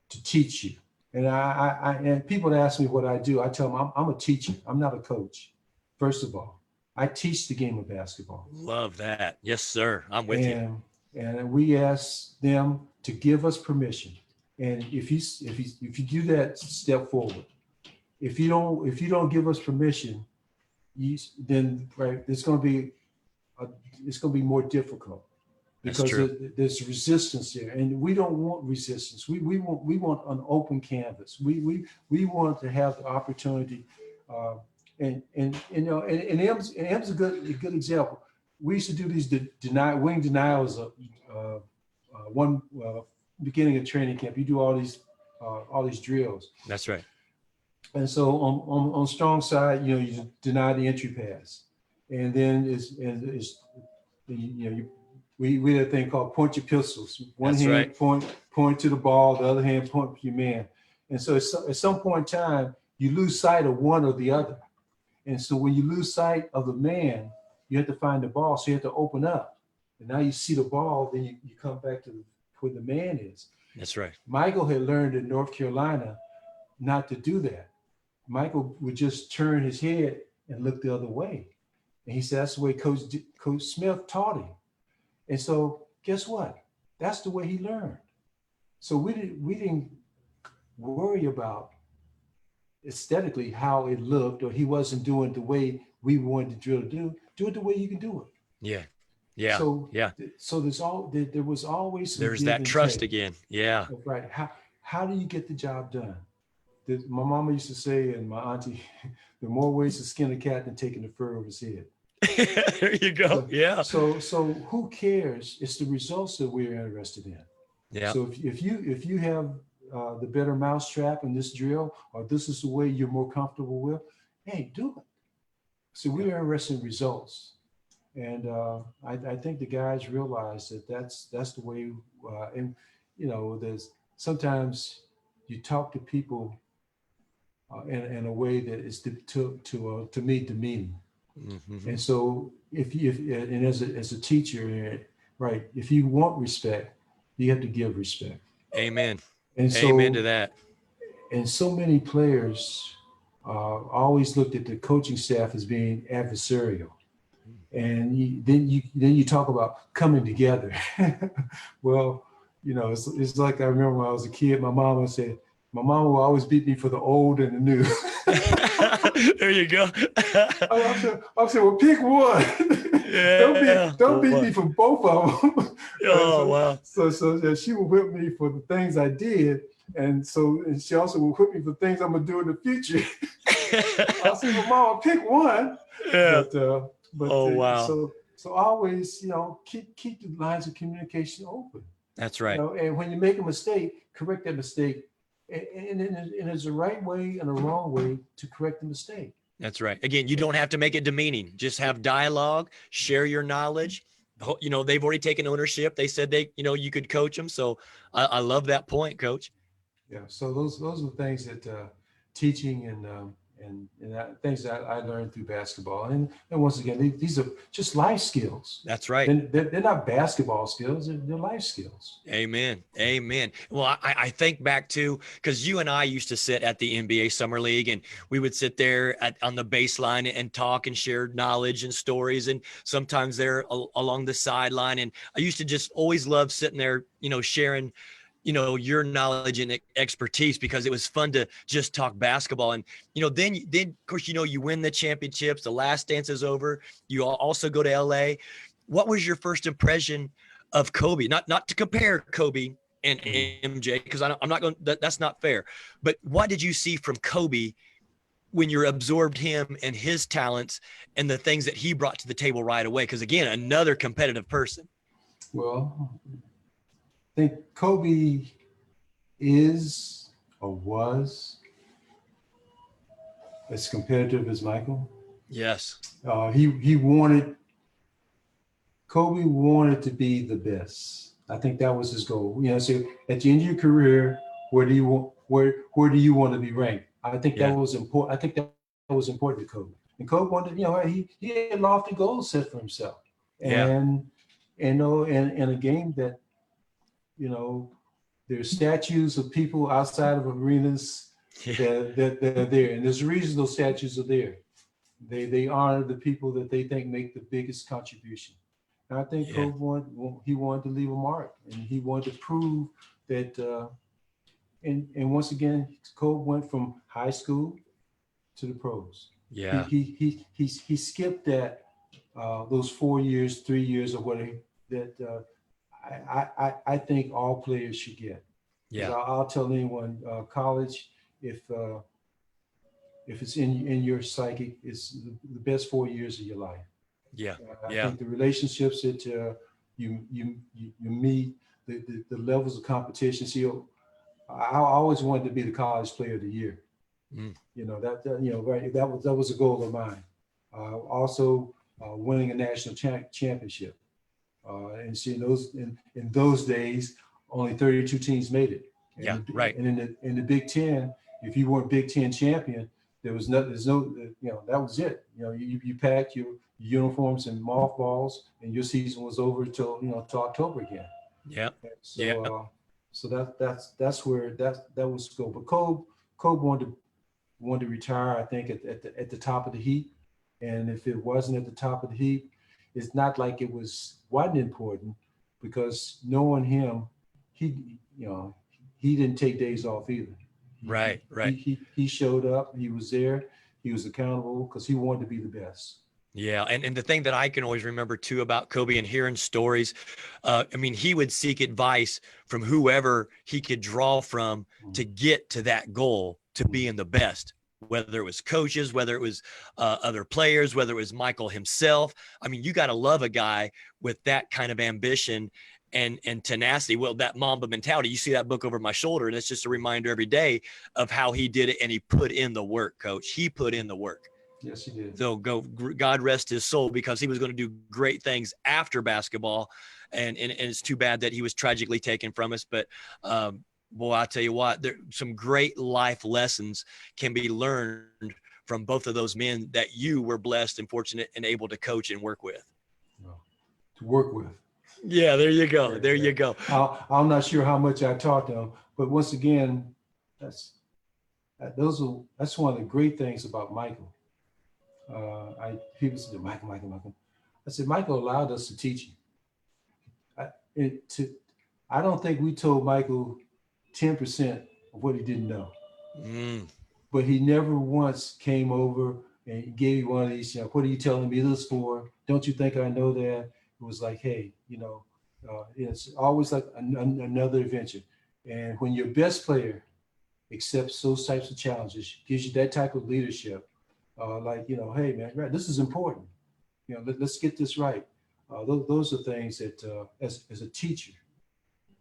to teach you, and and people ask me what I do, I tell them I'm a teacher. I'm not a coach. First of all, I teach the game of basketball. Love that. Yes, sir. I'm with you. And we ask them to give us permission. And if you do that, step forward. If you don't give us permission, then right, it's going to be more difficult, because there's resistance there, and we don't want resistance. We want an open canvas. We want to have the opportunity, and M's a good example. We used to do these wing denials one beginning of training camp. You do all these drills. That's right. And so on strong side, you deny the entry pass, and then we had a thing called point your pistols. One That's hand right. point to the ball, the other hand point to your man. And so at some point in time, you lose sight of one or the other. And so when you lose sight of the man, you have to find the ball. So you have to open up. And now you see the ball, then you come back to where the man is. That's right. Michael had learned in North Carolina not to do that. Michael would just turn his head and look the other way. And he said that's the way Coach Smith taught him. And so guess what? That's the way he learned. So we didn't worry about aesthetically how it looked, or he wasn't doing it the way we wanted the drill to do it the way you can do it. Yeah. Yeah. So yeah. So there was always some There's that trust again. Yeah. Right. How do you get the job done? My mama used to say, and my auntie, there are more ways to skin a cat than taking the fur of his head. There you go. So, yeah. So who cares? It's the results that we're interested in. Yeah. So if you have the better mousetrap in this drill, or this is the way you're more comfortable with, hey, do it. So we're interested in results, and I think the guys realize that that's the way. And there's sometimes you talk to people in a way that is to meet the meaning. Mm-hmm. And so and as a teacher, right, if you want respect, you have to give respect. Amen. And so, amen to that. And so many players always looked at the coaching staff as being adversarial. And then you talk about coming together. Well, it's like I remember when I was a kid, my mom will always beat me for the old and the new. There you go. I said, well, pick one. Yeah. Don't beat me for both of them. Oh, wow. So she would whip me for the things I did. And she also would whip me for things I'm going to do in the future. I said, well, Mama, pick one. Yeah. But wow. So always, keep the lines of communication open. That's right. And when you make a mistake, correct that mistake. And there's a right way and a wrong way to correct the mistake. That's right. Again, you don't have to make it demeaning. Just have dialogue, share your knowledge. They've already taken ownership. They said you could coach them. So I love that point, Coach. Yeah. So those are the things that teaching and things that I learned through basketball. And once again, these are just life skills. That's right. They're not basketball skills. They're life skills. Amen. Amen. Well, I think back to, because you and I used to sit at the NBA Summer League, and we would sit there on the baseline and talk and share knowledge and stories. And sometimes they're along the sideline. And I used to just always love sitting there, sharing your knowledge and expertise, because it was fun to just talk basketball. And, then of course, you win the championships, the last dance is over. You also go to LA. What was your first impression of Kobe? Not to compare Kobe and MJ, because I'm not going, that's not fair. But what did you see from Kobe when you absorbed him and his talents and the things that he brought to the table right away? Because again, another competitive person. Well, I think Kobe is or was as competitive as Michael. Yes. Kobe wanted to be the best. I think that was his goal. So at the end of your career, where do you want to be ranked? I think that was important. I think that was important to Kobe. And Kobe wanted, he had lofty goals set for himself. And in a game that, there's statues of people outside of arenas that are there. And there's a reason those statues are there. They honor the people that they think make the biggest contribution. And I think Kobe wanted to leave a mark, and he wanted to prove that. And once again, Kobe went from high school to the pros. Yeah. He skipped that those 4 years, 3 years, or whatever that. I think all players should get. Yeah. I'll tell anyone, college, if it's in your psyche, it's the best 4 years of your life. Yeah. I think the relationships that you meet, the levels of competition. See, I always wanted to be the college player of the year. That was a goal of mine. Also, winning a national championship. And see, in those days, only 32 teams made it. And Yeah, right. And in the Big Ten, if you weren't Big Ten champion, there's no, that was it. You packed your uniforms and mothballs, and your season was over till October again. Yeah. So, Yeah. so that's where that was go. But Kobe wanted to retire, I think, at the top of the heap. And if it wasn't at the top of the heap, it's not like it wasn't important, because knowing him, he didn't take days off either. Right. He showed up. He was there. He was accountable because he wanted to be the best. Yeah. And the thing that I can always remember too about Kobe and hearing stories, he would seek advice from whoever he could draw from to get to that goal, to being the best, whether it was coaches, whether it was other players, whether it was Michael himself. I mean, you got to love a guy with that kind of ambition and tenacity. Well, that Mamba mentality. You see that book over my shoulder, and it's just a reminder every day of how he did it, and he put in the work, Coach. He put in the work. Yes, he did. So God rest his soul, because he was going to do great things after basketball, and it's too bad that he was tragically taken from us. But boy, I tell you what, some great life lessons can be learned from both of those men that you were blessed and fortunate and able to coach and work with. To work with. Yeah, there you go. There you go. I'm not sure how much I taught them, but once again, that's one of the great things about Michael. People say, Michael. I said, Michael allowed us to teach him. I don't think we told Michael 10% of what he didn't know. But he never once came over and gave you one of these, what are you telling me this for? Don't you think I know that? It was like, hey, it's always like another adventure. And when your best player accepts those types of challenges, gives you that type of leadership, hey, man, this is important. Let's get this right. Those are things that, as a teacher,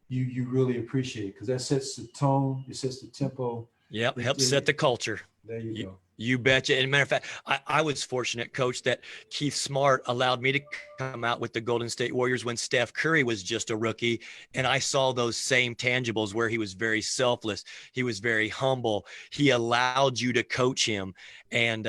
you really appreciate, because that sets the tone, it sets the tempo. Yep, helps set the culture. There you go. You betcha. And matter of fact, I was fortunate, Coach, that Keith Smart allowed me to come out with the Golden State Warriors when Steph Curry was just a rookie. And I saw those same tangibles where he was very selfless. He was very humble. He allowed you to coach him. And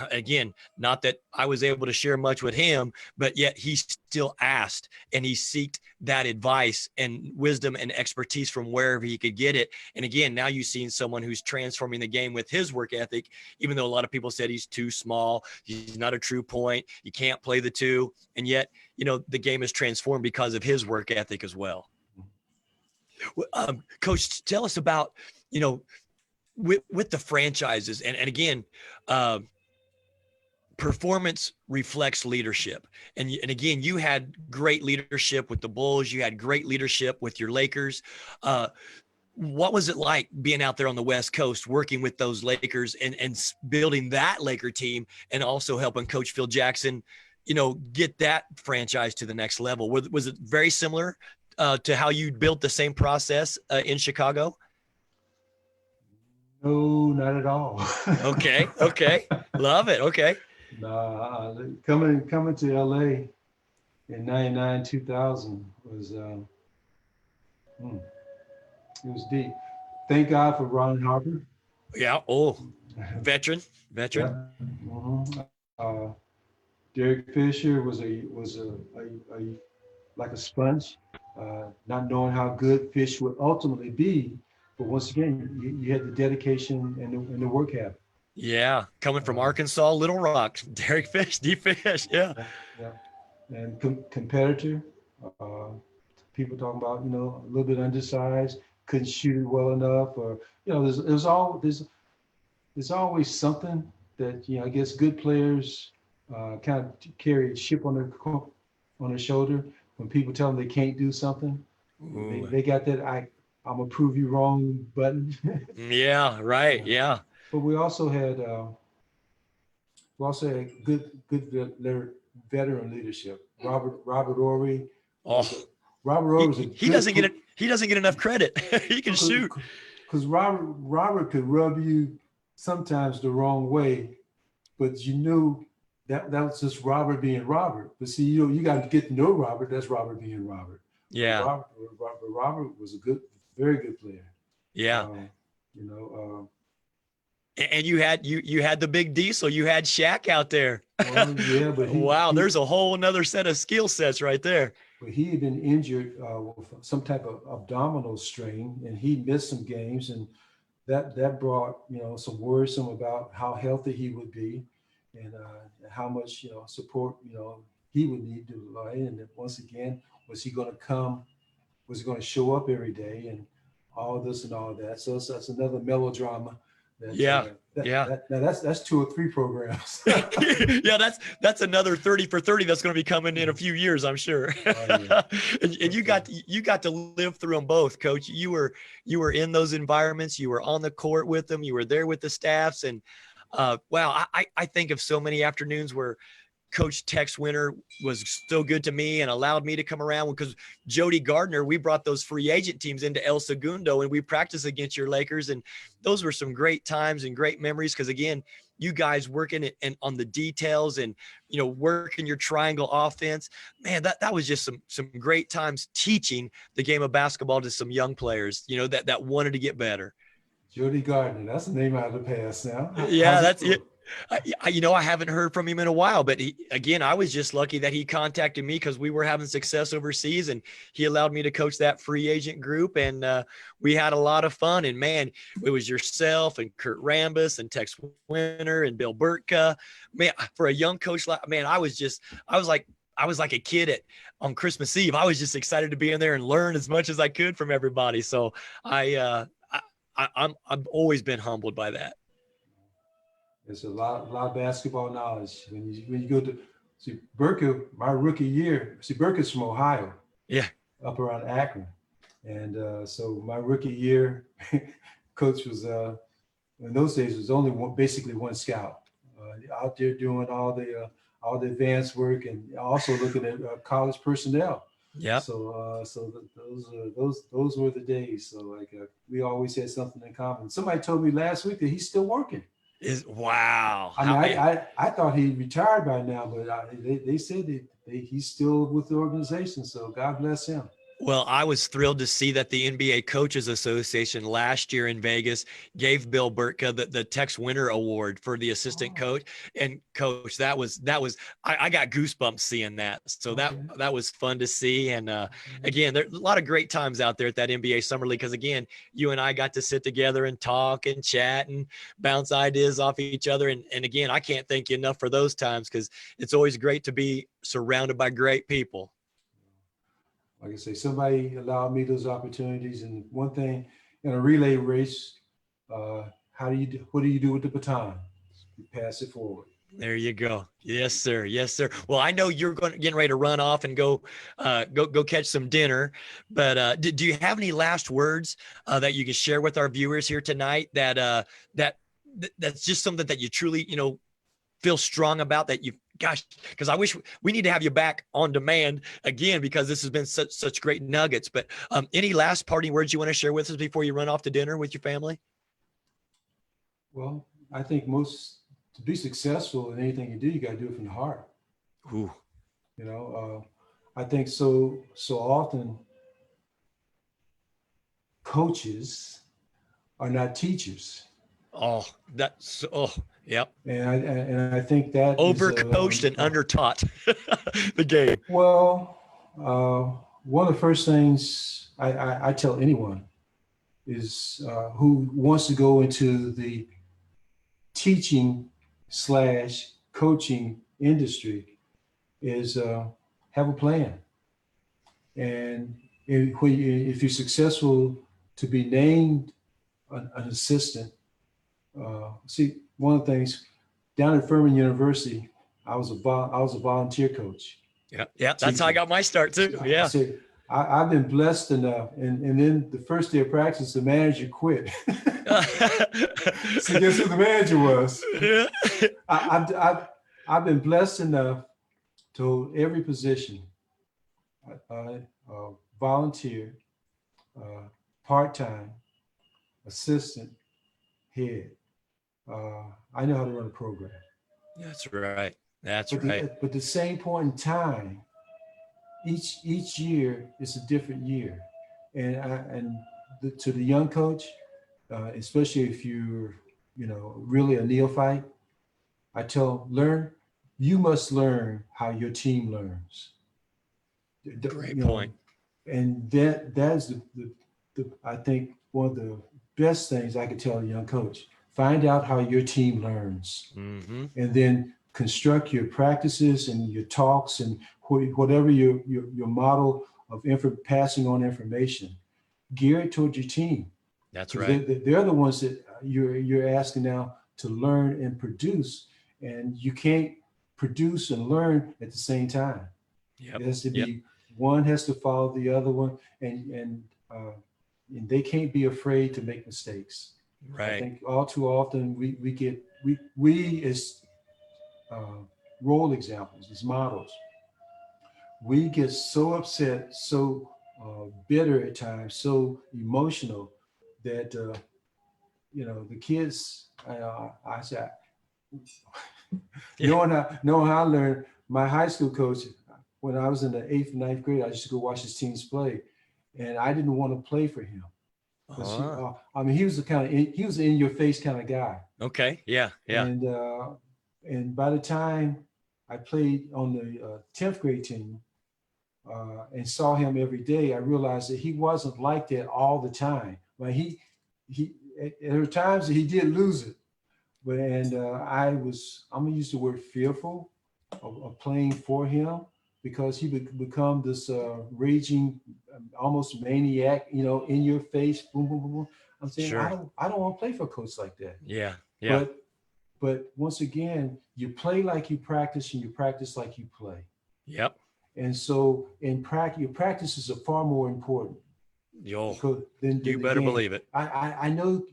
again, not that I was able to share much with him, but yet he still asked, and he sought that advice and wisdom and expertise from wherever he could get it. And again, now you've seen someone who's transforming the game with his work ethic, even though a lot of people said he's too small, he's not a true point, you can't play the two. And yet, the game is transformed because of his work ethic as well. Coach, tell us about, with the franchises, and again, performance reflects leadership. And again, you had great leadership with the Bulls. You had great leadership with your Lakers. What was it like being out there on the West Coast, working with those Lakers and building that Laker team, and also helping Coach Phil Jackson, get that franchise to the next level? Was it very similar to how you built the same process in Chicago? No, not at all. Okay. Love it. Okay. Coming to LA in 99, 2000 was, it was deep. Thank God for Ron Harper. Yeah. Oh, veteran. Yeah. Derek Fisher was like a sponge, not knowing how good Fish would ultimately be. But once again, you had the dedication and the work habit. Yeah, coming from Arkansas, Little Rock, Derek Fish, D-Fish, yeah. And competitor, people talking about, a little bit undersized, couldn't shoot it well enough, or, there's always something that, I guess good players kind of carry a chip on their shoulder. When people tell them they can't do something, they got that I'm gonna prove you wrong button. Yeah, right. Yeah. But we also had good veteran leadership. Robert Ory. Robert Ory was he doesn't get enough credit. He can shoot. Because Robert could rub you sometimes the wrong way, but you knew that was just Robert being Robert. But see, you got to get to know Robert. That's Robert being Robert. Yeah. Robert was a very good player. Yeah. You know, And you had the big diesel. You had Shaq out there. well, yeah, but Wow, there's a whole nother set of skill sets right there. but he had been injured with some type of abdominal strain, and he missed some games, and that brought some worrisome about how healthy he would be, and how much support he would need to lie. And once again, was he going to come? Was he going to show up every day? And all this and all that. So that's another melodrama. Yeah. That's 2 or 3 programs. Yeah, that's another 30 for 30 that's going to be coming in a few years, I'm sure. Oh, yeah. and you got to live through them both, Coach. You were in those environments. You were on the court with them. You were there with the staffs, and wow, I think of so many afternoons where Coach Tex Winter was so good to me and allowed me to come around, because Jody Gardner, we brought those free agent teams into El Segundo and we practiced against your Lakers. And those were some great times and great memories. Cause again, you guys working and on the details and, working your triangle offense, man, that was just some great times teaching the game of basketball to some young players, that wanted to get better. Jody Gardner, that's the name out of the past now. Yeah, that's it. I haven't heard from him in a while, but I was just lucky that he contacted me because we were having success overseas, and he allowed me to coach that free agent group, and we had a lot of fun. And man, it was yourself and Kurt Rambis and Tex Winter and Bill Burtka. Man, for a young coach, man, I was like a kid on Christmas Eve. I was just excited to be in there and learn as much as I could from everybody. So I've always been humbled by that. There's a lot of basketball knowledge when you go to see Burtka. My rookie year, Burka's from Ohio, yeah, up around Akron, and so my rookie year, coach was in those days was only basically one scout out there doing all the advanced work and also looking at college personnel. Yeah. So those were the days. So we always had something in common. Somebody told me last week that he's still working. Wow. I thought he retired by now, but they said he's still with the organization. So God bless him. Well, I was thrilled to see that the NBA Coaches Association last year in Vegas gave Bill Burtka the Tex Winter Award for the assistant coach. And Coach, that was I got goosebumps seeing that. So that was fun to see. And again, there's a lot of great times out there at that NBA Summer League, because again, you and I got to sit together and talk and chat and bounce ideas off each other. And again, I can't thank you enough for those times, because it's always great to be surrounded by great people. Like I say, somebody allowed me those opportunities. And one thing in a relay race, what do you do with the baton? You pass it forward. There you go. Yes, sir. Yes, sir. Well, I know you're getting ready to run off and go catch some dinner. But do you have any last words that you can share with our viewers here tonight? That's just something that you truly feel strong about, that because I wish we need to have you back on demand again, because this has been such great nuggets. But any last parting words you want to share with us before you run off to dinner with your family? Well, I think to be successful in anything you do, you got to do it from the heart. Ooh. I think so often coaches are not teachers. Yep. And I think that overcoached and undertaught the game. Well, one of the first things I tell anyone is who wants to go into the teaching / coaching industry is have a plan. And if you're successful to be named an assistant, one of the things down at Furman University, I was a volunteer coach. Yeah, that's how I got my start too. Yeah, I've been blessed enough, and then the first day of practice, the manager quit. So guess who the manager was? Yeah. I've been blessed enough to hold every position, volunteer, part-time, assistant, head. I know how to run a program. That's right. That's But right. but the same point in time, each year is a different year, to the young coach, especially if you're really a neophyte, I tell you must learn how your team learns. Great point. And that's the I think one of the best things I could tell a young coach. Find out how your team learns, Mm-hmm. and then construct your practices and your talks and whatever your model of passing on information. Gear it towards your team, That's because right. they're the ones that you're asking now to learn and produce, and you can't produce and learn at the same time. Yep. It has to Yep. be one has to follow the other one, and they can't be afraid to make mistakes. I Right. think all too often we as uh, role examples, as models, we get so upset, so bitter at times, so emotional that the kids. I said, Yeah. knowing how I learned. My high school coach, when I was in the 8th and 9th grade, I used to go watch his teams play, and I didn't want to play for him because he was he was an in your face kind of guy. Okay. Yeah. Yeah. And by the time I played on the 10th grade team and saw him every day, I realized that he wasn't like that all the time. But he there were times that he did lose it. But I'm gonna use the word fearful of playing for him, because he would become this raging, almost maniac, in your face, boom, boom, boom, boom. I'm saying Sure. I don't want to play for a coach like that. Yeah. Yeah. But once again, you play like you practice, and you practice like you play. Yep. And so in practice, your practices are far more important Yo, than you the better game. believe it. I know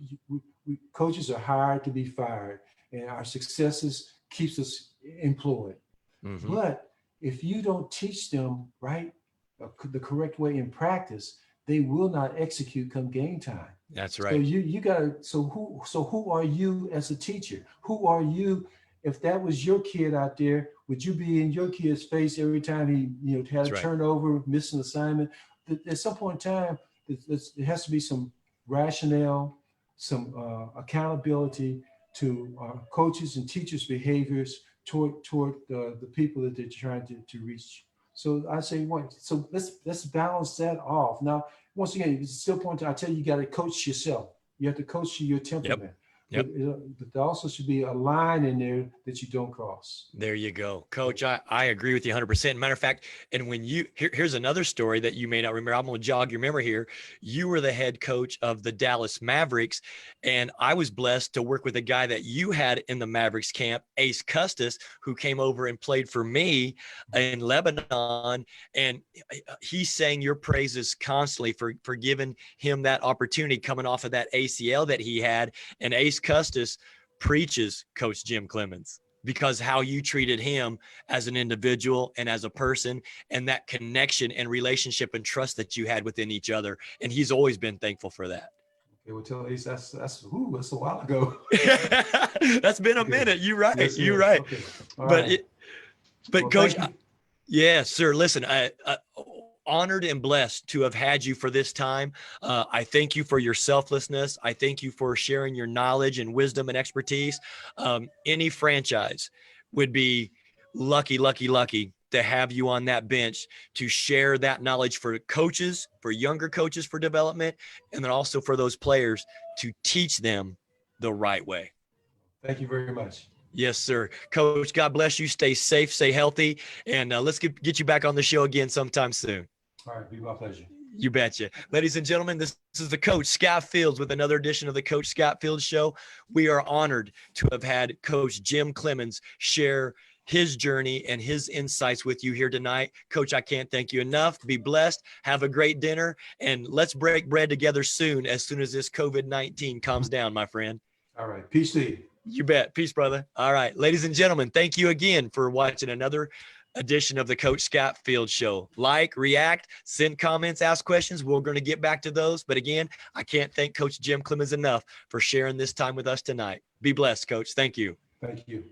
coaches are hired to be fired, and our successes keeps us employed. Mm-hmm. But if you don't teach them the correct way in practice, they will not execute come game time. That's So right. you gotta who are you as a teacher? Who are you? If that was your kid out there, would you be in your kid's face every time he had a That's right. turnover, missed an assignment? At some point in time, there has to be some rationale, some accountability to coaches and teachers' behaviors toward the people that they're trying to reach. So I say, so let's balance that off. Now, once again, it's still point to, I tell you, you got to coach yourself. You have to coach your temperament. Yep. But there also should be a line in there that you don't cross. There you go, Coach. I agree with you 100%. Matter of fact, and when here's another story that you may not remember. I'm going to jog your memory here. You were the head coach of the Dallas Mavericks, and I was blessed to work with a guy that you had in the Mavericks camp, Ace Custis, who came over and played for me in Lebanon, and he sang your praises constantly for giving him that opportunity coming off of that ACL that he had. And Ace Custis preaches Coach Jim Cleamons, because how you treated him as an individual and as a person, and that connection and relationship and trust that you had within each other. And he's always been thankful for that. Okay, well, tell Ace that's a while ago. That's been a minute. You're right. Yes, You're yes. right. Okay. But Well, Coach, thank you. yeah, sir. Listen, I honored and blessed to have had you for this time. I thank you for your selflessness. I thank you for sharing your knowledge and wisdom and expertise. Any franchise would be lucky to have you on that bench to share that knowledge for coaches, for younger coaches for development, and then also for those players to teach them the right way. Thank you very much. Yes, sir. Coach, God bless you. Stay safe, stay healthy, and let's get you back on the show again sometime soon. All right, be my pleasure. You betcha. Ladies and gentlemen, this is the Coach Scott Fields with another edition of the Coach Scott Fields Show. We are honored to have had Coach Jim Cleamons share his journey and his insights with you here tonight. Coach, I can't thank you enough. Be blessed. Have a great dinner, and let's break bread together soon as this COVID-19 calms down, my friend. All right. Peace to you. You bet. Peace, brother. All right. Ladies and gentlemen, thank you again for watching another edition of the Coach Scott Fields Show. Like, react, send comments, ask questions. We're going to get back to those. But again, I can't thank Coach Jim Cleamons enough for sharing this time with us tonight. Be blessed, Coach. Thank you. Thank you.